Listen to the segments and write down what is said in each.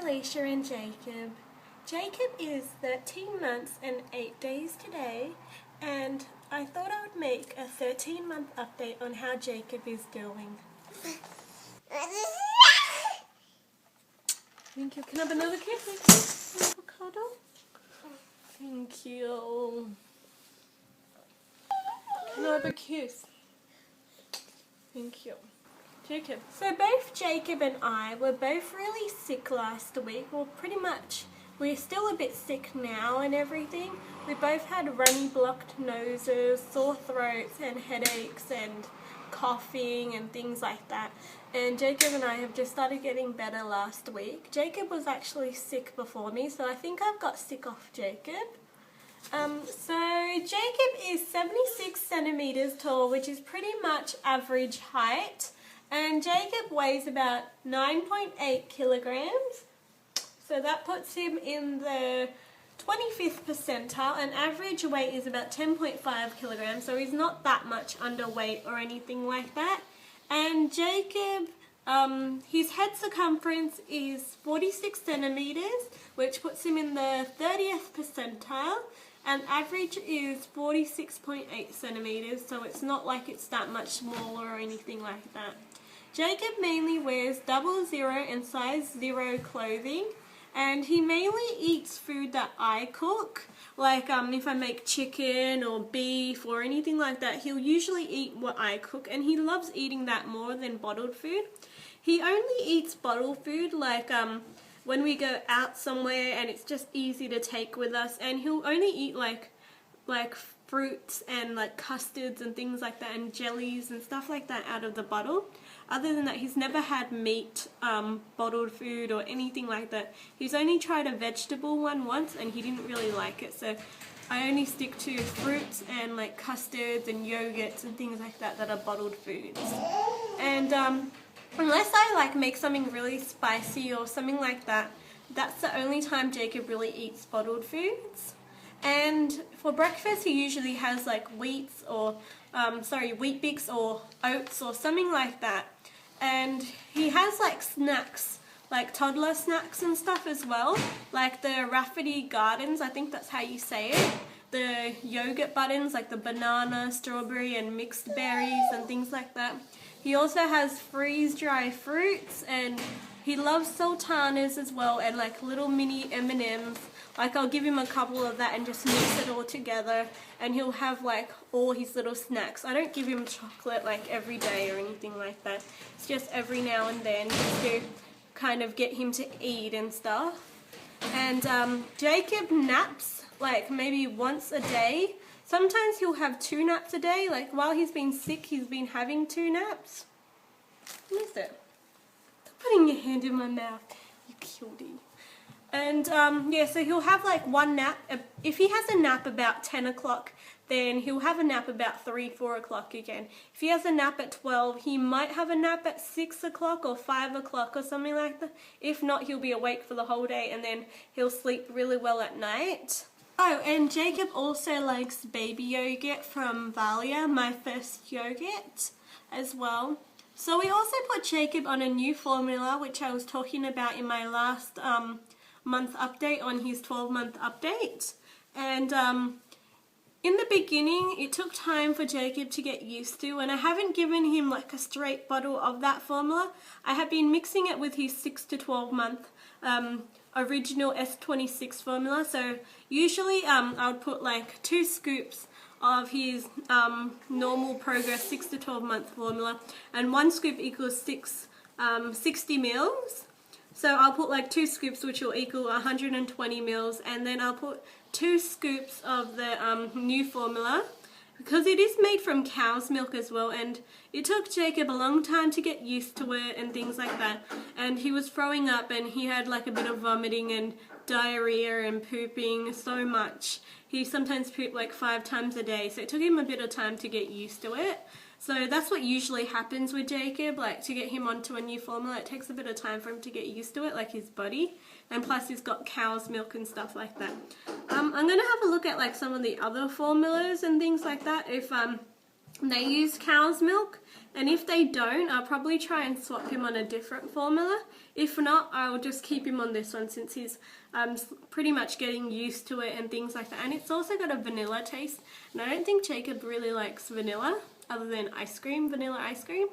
Felicia and Jacob. Jacob is 13 months and 8 days today, and I thought I would make a 13-month update on how Jacob is doing. Thank you. Can I have another kiss? Another cuddle? Thank you. Can I have a kiss? Thank you. Jacob. So both Jacob and I were both really sick last week. Well, pretty much. We're still a bit sick now and everything. We both had runny blocked noses, sore throats and headaches and coughing and things like that. And Jacob and I have just started getting better last week. Jacob was actually sick before me, so I think I've got sick off Jacob. So Jacob is 76 centimeters tall, which is pretty much average height. And Jacob weighs about 9.8 kilograms. So that puts him in the 25th percentile, and average weight is about 10.5 kilograms, so he's not that much underweight or anything like that. And Jacob, his head circumference is 46 centimeters, which puts him in the 30th percentile, and average is 46.8 centimeters, so it's not like it's that much smaller or anything like that. Jacob mainly wears 00 and size 0 clothing. And he mainly eats food that I cook, like if I make chicken or beef or anything like that, he'll usually eat what I cook, and he loves eating that more than bottled food. He only eats bottled food like when we go out somewhere and it's just easy to take with us, and he'll only eat like fruits and like custards and things like that and jellies and stuff like that out of the bottle. Other than that, he's never had meat, bottled food or anything like that. He's only tried a vegetable one once and he didn't really like it, so I only stick to fruits and like custards and yogurts and things like that that are bottled foods. And unless I like make something really spicy or something like that, that's the only time Jacob really eats bottled foods. And for breakfast he usually has like wheat bix or oats or something like that. And he has like snacks, like toddler snacks and stuff as well, like the Rafferty Gardens, I think that's how you say it. The yogurt buttons, like the banana, strawberry and mixed berries and things like that. He also has freeze-dry fruits, and he loves sultanas as well, and like little mini M&Ms. Like I'll give him a couple of that and just mix it all together, and he'll have like all his little snacks. I don't give him chocolate like every day or anything like that. It's just every now and then just to kind of get him to eat and stuff. And Jacob naps like maybe once a day. Sometimes he'll have 2 naps a day. Like while he's been sick, he's been having 2 naps. What is it? Stop putting your hand in my mouth, you cutie. And yeah, so he'll have like 1 nap. If he has a nap about 10 o'clock, then he'll have a nap about 3, 4 o'clock again. If he has a nap at 12, he might have a nap at 6 o'clock or 5 o'clock or something like that. If not, he'll be awake for the whole day, and then he'll sleep really well at night. Oh, and Jacob also likes baby yogurt from Valia, my first yogurt, as well. So we also put Jacob on a new formula, which I was talking about in my last month update on his 12-month update. And in the beginning it took time for Jacob to get used to, and I haven't given him like a straight bottle of that formula. I have been mixing it with his 6 to 12 month original S26 formula. So usually I would put like 2 scoops of his normal Progress 6 to 12 month formula, and 1 scoop equals 60 mils. So I'll put like 2 scoops, which will equal 120 mils, and then I'll put 2 scoops of the new formula, because it is made from cow's milk as well, and it took Jacob a long time to get used to it and things like that. And he was throwing up, and he had like a bit of vomiting and diarrhea and pooping so much. He sometimes pooped like 5 times a day, so it took him a bit of time to get used to it. So that's what usually happens with Jacob, like to get him onto a new formula, it takes a bit of time for him to get used to it, like his body. And plus he's got cow's milk and stuff like that. I'm going to have a look at like some of the other formulas and things like that, if they use cow's milk, and if they don't, I'll probably try and swap him on a different formula. If not, I'll just keep him on this one since he's pretty much getting used to it and things like that. And it's also got a vanilla taste, and I don't think Jacob really likes vanilla other than ice cream, vanilla ice cream.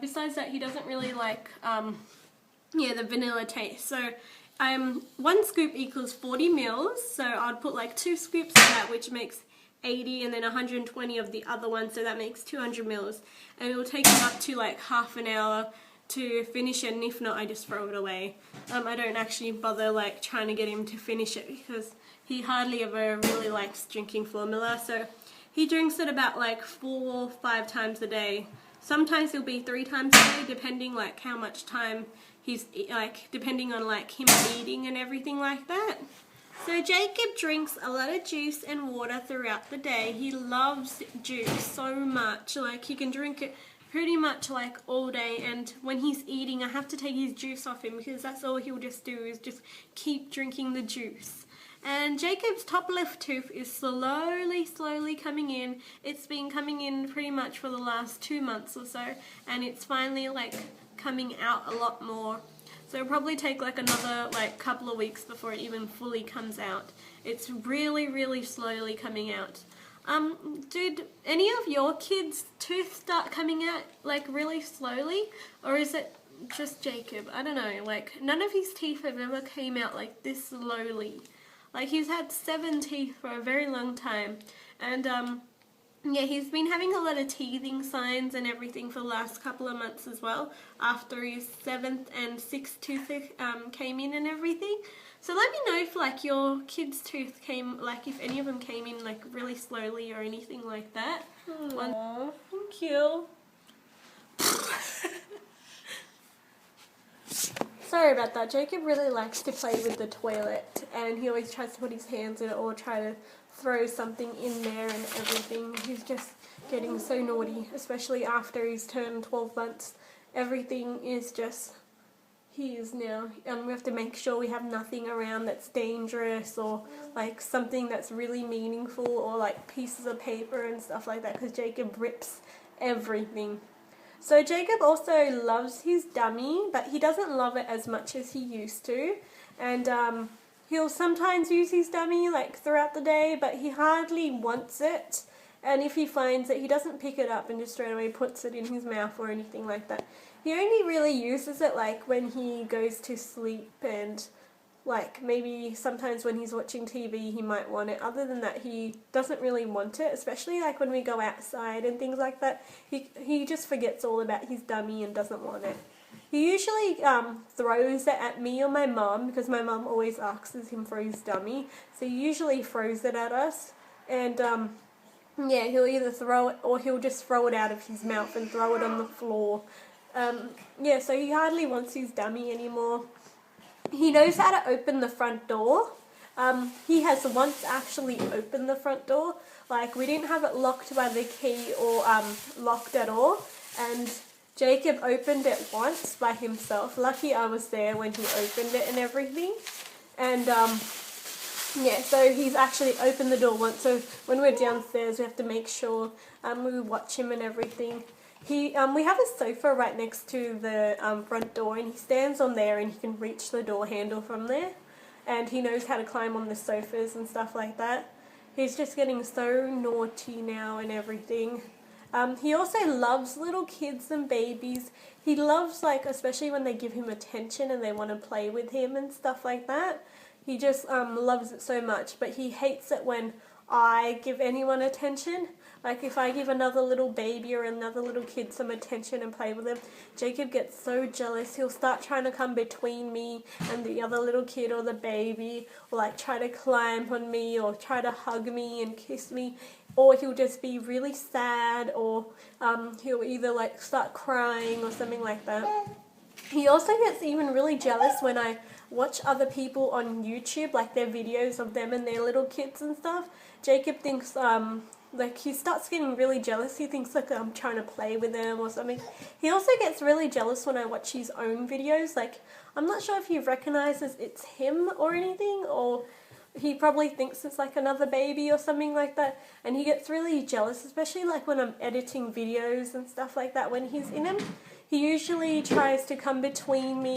Besides that, he doesn't really like the vanilla taste. So 1 scoop equals 40 mils, so I'd put like 2 scoops of that, which makes 80, and then 120 of the other one, so that makes 200 mils, and it will take him up to like half an hour to finish it, and if not, I just throw it away. I don't actually bother like trying to get him to finish it because he hardly ever really likes drinking formula, so he drinks it about like 4 or 5 times a day. Sometimes it'll be 3 times a day, depending like how much time he's like, depending on like him eating and everything like that. So Jacob drinks a lot of juice and water throughout the day. He loves juice so much. Like he can drink it pretty much like all day, and when he's eating I have to take his juice off him because that's all he'll just do is just keep drinking the juice. And Jacob's top left tooth is slowly coming in. It's been coming in pretty much for the last 2 months or so, and it's finally like coming out a lot more. So it'll probably take like another like couple of weeks before it even fully comes out. It's really slowly coming out. Did any of your kids' teeth start coming out like really slowly, or is it just Jacob? I don't know, like none of his teeth have ever came out like this slowly. Like he's had 7 teeth for a very long time, and yeah, he's been having a lot of teething signs and everything for the last couple of months as well, after his 7th and 6th tooth came in and everything. So let me know if like your kid's tooth came, like if any of them came in like really slowly or anything like that. Aww, thank you. Sorry about that. Jacob really likes to play with the toilet, and he always tries to put his hands in it or try to throw something in there and everything. He's just getting so naughty, especially after he's turned 12 months. Everything is just, he is now. We have to make sure we have nothing around that's dangerous or like something that's really meaningful, or like pieces of paper and stuff like that, because Jacob rips everything. So Jacob also loves his dummy, but he doesn't love it as much as he used to, and he'll sometimes use his dummy like throughout the day, but he hardly wants it, and if he finds it, he doesn't pick it up and just straight away puts it in his mouth or anything like that. He only really uses it like when he goes to sleep, and like maybe sometimes when he's watching TV he might want it. Other than that, he doesn't really want it, especially like when we go outside and things like that. He just forgets all about his dummy and doesn't want it. He usually throws it at me or my mum, because my mum always asks him for his dummy. So he usually throws it at us, and yeah, he'll either throw it or he'll just throw it out of his mouth and throw it on the floor. Yeah, so he hardly wants his dummy anymore. He knows how to open the front door. He has once actually opened the front door. Like, we didn't have it locked by the key or locked at all, and Jacob opened it once by himself. Lucky I was there when he opened it and everything. And yeah, so he's actually opened the door once. So when we're downstairs, we have to make sure we watch him and everything. We have a sofa right next to the front door, and he stands on there and he can reach the door handle from there. And he knows how to climb on the sofas and stuff like that. He's just getting so naughty now and everything. He also loves little kids and babies. He loves, like, especially when they give him attention and they want to play with him and stuff like that. He just loves it so much, but he hates it when I give anyone attention. Like, if I give another little baby or another little kid some attention and play with them, Jacob gets so jealous. He'll start trying to come between me and the other little kid or the baby, or like try to climb on me or try to hug me and kiss me. Or he'll just be really sad, or he'll either like start crying or something like that. He also gets even really jealous when I watch other people on YouTube, like their videos of them and their little kids and stuff. Jacob thinks like, he starts getting really jealous. He thinks like I'm trying to play with him or something. He also gets really jealous when I watch his own videos. Like, I'm not sure if he recognizes it's him or anything, or he probably thinks it's like another baby or something like that, and he gets really jealous, especially like when I'm editing videos and stuff like that. When he's in him, he usually tries to come between me,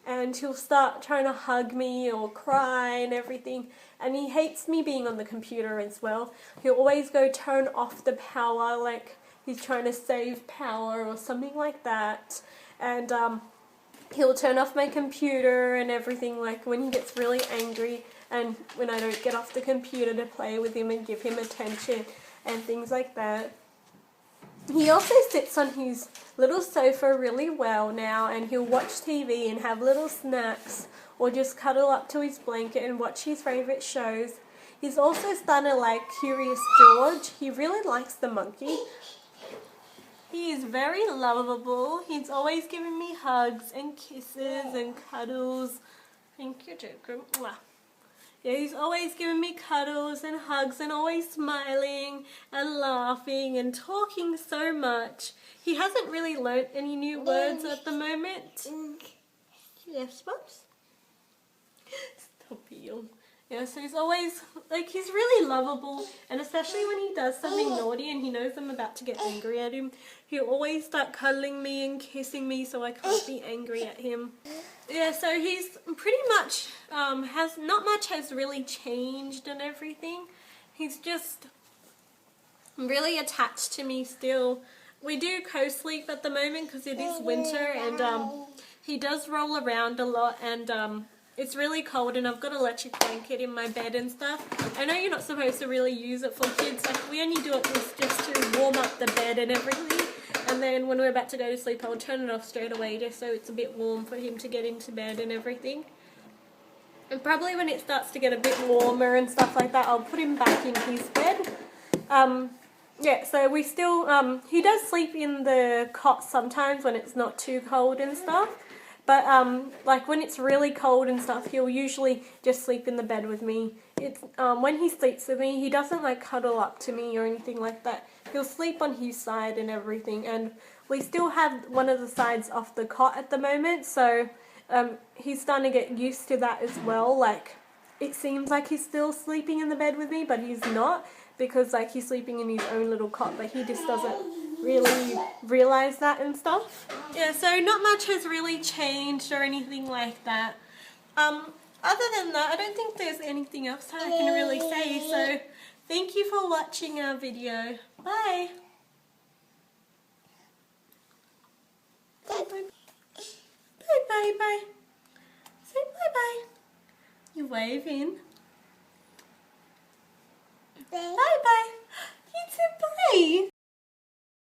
and he'll start trying to hug me or cry and everything, and he hates me being on the computer as well. He'll always go turn off the power, like he's trying to save power or something like that, and he'll turn off my computer and everything, like when he gets really angry and when I don't get off the computer to play with him and give him attention and things like that. He also sits on his little sofa really well now, and he'll watch TV and have little snacks or just cuddle up to his blanket and watch his favourite shows. He's also starting to like Curious George. He really likes the monkey. He is very lovable. He's always giving me hugs and kisses and cuddles. Thank you, Jacob. Yeah, he's always giving me cuddles and hugs and always smiling and laughing and talking so much. He hasn't really learnt any new words at the moment. Yes, Bubs? Stop you. Yeah, so he's always, like, he's really lovable, and especially when he does something naughty and he knows I'm about to get angry at him, he'll always start cuddling me and kissing me so I can't be angry at him. Yeah, so he's pretty much, not much has really changed and everything. He's just really attached to me still. We do co-sleep at the moment because it is winter, and he does roll around a lot, and it's really cold, and I've got an electric blanket in my bed and stuff. I know you're not supposed to really use it for kids. Like, we only do it just to warm up the bed and everything. And then when we're about to go to sleep, I'll turn it off straight away just so it's a bit warm for him to get into bed and everything. And probably when it starts to get a bit warmer and stuff like that, I'll put him back in his bed. Yeah, so we still, he does sleep in the cot sometimes when it's not too cold and stuff. But, like, when it's really cold and stuff, he'll usually just sleep in the bed with me. It's, when he sleeps with me, he doesn't, like, cuddle up to me or anything like that. He'll sleep on his side and everything. And we still have one of the sides off the cot at the moment, so he's starting to get used to that as well. Like, it seems like he's still sleeping in the bed with me, but he's not, because, like, he's sleeping in his own little cot, but he just doesn't really realize that and stuff. Yeah, so not much has really changed or anything like that. Other than that, I don't think there's anything else that I can really say, so thank you for watching our video. Bye! Bye bye. Bye bye bye. Say bye bye. You're waving.